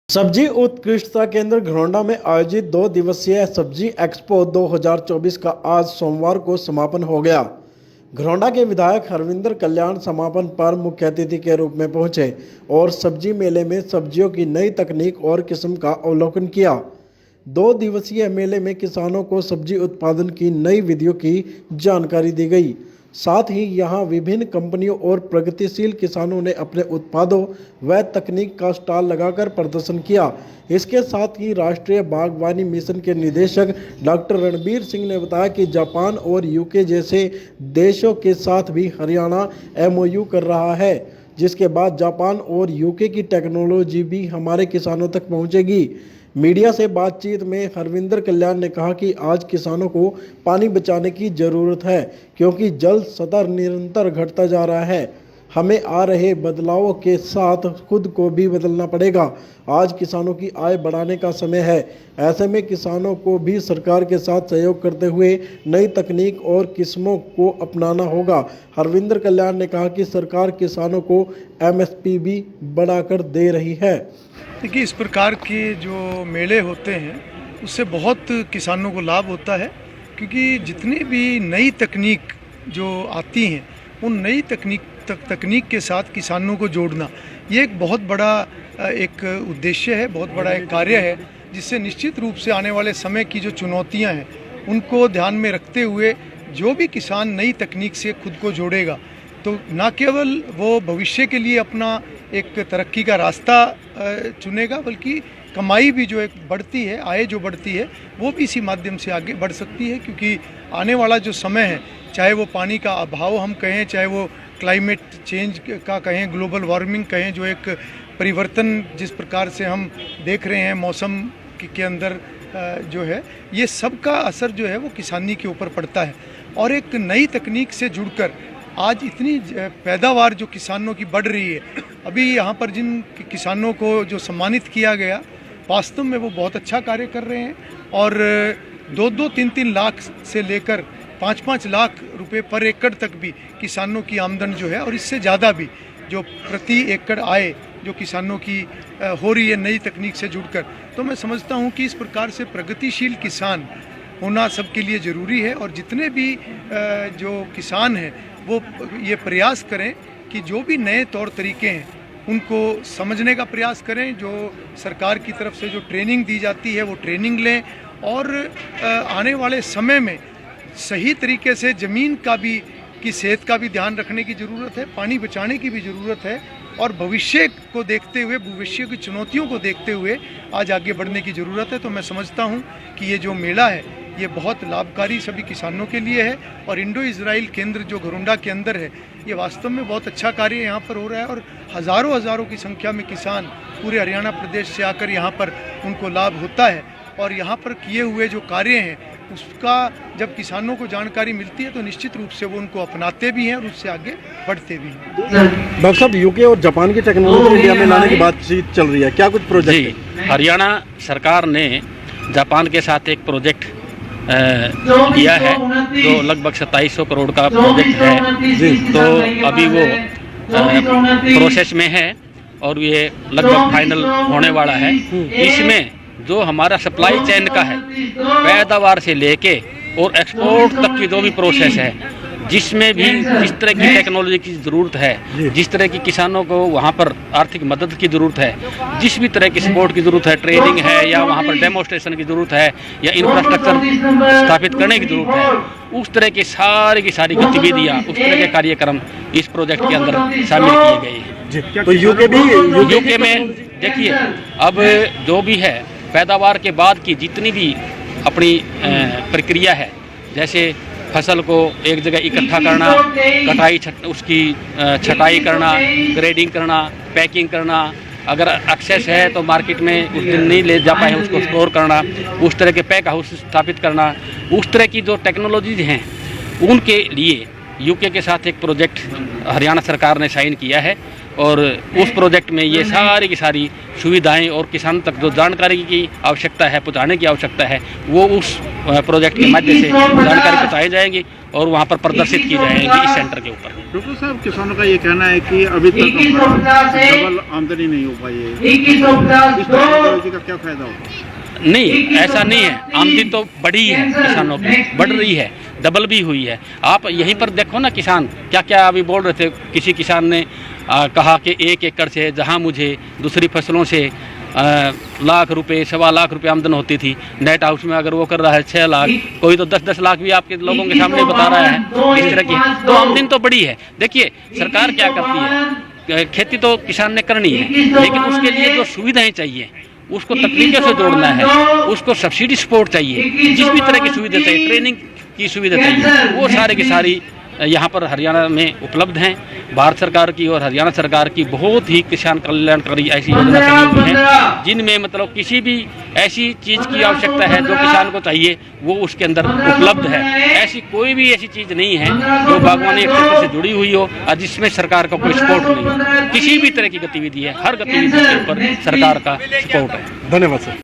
सब्जी उत्कृष्टता केंद्र घरौंडा में आयोजित 2 दिवसीय सब्जी एक्सपो 2024 का आज सोमवार को समापन हो गया। घरौंडा के विधायक हरविंदर कल्याण समापन पर मुख्य अतिथि के रूप में पहुंचे और सब्जी मेले में सब्जियों की नई तकनीक और किस्म का अवलोकन किया। 2 दिवसीय मेले में किसानों को सब्जी उत्पादन की नई विधियों की जानकारी दी गई। साथ ही यहां विभिन्न कंपनियों और प्रगतिशील किसानों ने अपने उत्पादों व तकनीक का स्टॉल लगाकर प्रदर्शन किया। इसके साथ ही राष्ट्रीय बागवानी मिशन के निदेशक डॉक्टर रणबीर सिंह ने बताया कि जापान और यूके जैसे देशों के साथ भी हरियाणा MOU कर रहा है, जिसके बाद जापान और यूके की टेक्नोलॉजी भी हमारे किसानों तक पहुंचेगी। मीडिया से बातचीत में हरविंदर कल्याण ने कहा कि आज किसानों को पानी बचाने की ज़रूरत है, क्योंकि जल स्तर निरंतर घटता जा रहा है। हमें आ रहे बदलावों के साथ खुद को भी बदलना पड़ेगा। आज किसानों की आय बढ़ाने का समय है। ऐसे में किसानों को भी सरकार के साथ सहयोग करते हुए नई तकनीक और किस्मों को अपनाना होगा। हरविंदर कल्याण ने कहा कि सरकार किसानों को MSP भी बढ़ाकर दे रही है। देखिए, इस प्रकार के जो मेले होते हैं उससे बहुत किसानों को लाभ होता है, क्योंकि जितनी भी नई तकनीक जो आती हैं उन नई तकनीक के साथ किसानों को जोड़ना, ये एक बहुत बड़ा एक उद्देश्य है, बहुत बड़ा एक कार्य है, जिससे निश्चित रूप से आने वाले समय की जो चुनौतियां हैं उनको ध्यान में रखते हुए जो भी किसान नई तकनीक से खुद को जोड़ेगा तो न केवल वो भविष्य के लिए अपना एक तरक्की का रास्ता चुनेगा, बल्कि कमाई भी जो एक बढ़ती है, आय जो बढ़ती है, वो भी इसी माध्यम से आगे बढ़ सकती है। क्योंकि आने वाला जो समय है, चाहे वो पानी का अभाव हम कहें, चाहे वो क्लाइमेट चेंज का कहें, ग्लोबल वार्मिंग कहें, जो एक परिवर्तन जिस प्रकार से हम देख रहे हैं मौसम के अंदर जो है, ये सब का असर जो है वो किसानी के ऊपर पड़ता है। और एक नई तकनीक से जुड़कर आज इतनी पैदावार जो किसानों की बढ़ रही है, अभी यहाँ पर जिन किसानों को जो सम्मानित किया गया, वास्तव में वो बहुत अच्छा कार्य कर रहे हैं और 2-2, 3-3 लाख से लेकर 5-5 लाख रुपए पर एकड़ तक भी किसानों की आमदन जो है, और इससे ज़्यादा भी जो प्रति एकड़ आय जो किसानों की हो रही है नई तकनीक से जुड़कर। तो मैं समझता हूँ कि इस प्रकार से प्रगतिशील किसान होना सबके लिए ज़रूरी है, और जितने भी जो किसान हैं वो ये प्रयास करें कि जो भी नए तौर तरीके हैं उनको समझने का प्रयास करें। जो सरकार की तरफ से जो ट्रेनिंग दी जाती है वो ट्रेनिंग लें, और आने वाले समय में सही तरीके से ज़मीन का भी की सेहत का भी ध्यान रखने की ज़रूरत है, पानी बचाने की भी ज़रूरत है, और भविष्य को देखते हुए, भविष्य की चुनौतियों को देखते हुए आज आगे बढ़ने की ज़रूरत है। तो मैं समझता हूँ कि ये जो मेला है ये बहुत लाभकारी सभी किसानों के लिए है, और इंडो इजराइल केंद्र जो घरौंडा के अंदर है, ये वास्तव में बहुत अच्छा कार्य यहाँ पर हो रहा है, और हज़ारों की संख्या में किसान पूरे हरियाणा प्रदेश से आकर यहाँ पर उनको लाभ होता है। और यहाँ पर किए हुए जो कार्य हैं उसका जब किसानों को जानकारी मिलती है तो निश्चित रूप से वो उनको अपनाते भी हैं और उससे आगे बढ़ते भी हैं। डॉक्टर साहब, यूके और जापान की टेक्नोलॉजी इंडिया में लाने की बातचीत चल रही है, क्या कुछ प्रोजेक्ट है? हरियाणा सरकार ने जापान के साथ एक प्रोजेक्ट किया है जो लगभग 2700 करोड़ का प्रोजेक्ट है। तो अभी वो प्रोसेस में है और ये लगभग फाइनल होने वाला है। इसमें जो हमारा सप्लाई चेन का है, पैदावार से लेके और एक्सपोर्ट तक की जो भी प्रोसेस है, जिसमें भी जिस तरह की टेक्नोलॉजी की ज़रूरत है, जिस तरह की किसानों को वहाँ पर आर्थिक मदद की ज़रूरत है, जिस भी तरह की सपोर्ट की ज़रूरत है, ट्रेनिंग है या वहाँ पर डेमोस्ट्रेशन की ज़रूरत है या इंफ्रास्ट्रक्चर स्थापित करने की ज़रूरत है, उस तरह की सारी गतिविधियाँ, उस तरह के कार्यक्रम इस प्रोजेक्ट के अंदर शामिल किए गए हैं। तो यूके में देखिए, अब जो भी है पैदावार के बाद की जितनी भी अपनी प्रक्रिया है, जैसे फसल को एक जगह इकट्ठा करना, कटाई उसकी छटाई करना, ग्रेडिंग करना, पैकिंग करना, अगर एक्सेस है तो मार्केट में उस दिन नहीं ले जा पाए उसको स्टोर करना, उस तरह के पैक हाउस स्थापित करना, उस तरह की जो टेक्नोलॉजीज हैं उनके लिए यूके के साथ एक प्रोजेक्ट हरियाणा सरकार ने साइन किया है, और उस प्रोजेक्ट में ये सारी की सारी सुविधाएं और किसानों तक जो जानकारी की आवश्यकता है, पहुँचाने की आवश्यकता है, वो उस प्रोजेक्ट के माध्यम से जानकारी पहुँचाई जाएंगी। और वहाँ पर प्रदर्शित की जाएंगी इस सेंटर के ऊपर। डॉक्टर साहब, किसानों का ये कहना है कि अभी तक डबल आमदनी नहीं हो पाई है, इस टेक्नोलॉजी का क्या फायदा होगा? नहीं, ऐसा नहीं है। आमदनी तो बढ़ी है, किसानों की बढ़ रही है, डबल भी हुई है। आप यहीं पर देखो ना, किसान क्या क्या अभी बोल रहे थे। किसी किसान ने कहा कि 1 एकड़ से जहां मुझे दूसरी फसलों से लाख रुपए, 1.25 लाख रुपए आमदन होती थी, नेट हाउस में अगर वो कर रहा है 6 लाख, कोई तो 10-10 लाख भी आपके लोगों के सामने बता रहा है। इस तरह की तो आमदनी तो बढ़ी है। देखिए सरकार क्या करती है, खेती तो किसान ने करनी है, लेकिन उसके लिए जो सुविधाएं चाहिए उसको तकनीकों से जोड़ना है, उसको सब्सिडी सपोर्ट चाहिए, जिस भी तरह की सुविधा चाहिए, ट्रेनिंग की सुविधा चाहिए, वो सारे की सारी यहाँ पर हरियाणा में उपलब्ध हैं। भारत सरकार की और हरियाणा सरकार की बहुत ही किसान कल्याणकारी ऐसी योजना चली हुई है, जिनमें मतलब किसी भी ऐसी चीज़ की आवश्यकता है जो किसान को चाहिए वो उसके अंदर उपलब्ध है। ऐसी कोई भी ऐसी चीज़ नहीं है जो बागवानी क्षेत्र से जुड़ी हुई हो और जिसमें सरकार का कोई सपोर्ट नहीं हो। किसी भी तरह की गतिविधि है, हर गतिविधि के ऊपर सरकार का सपोर्ट है। धन्यवाद सर।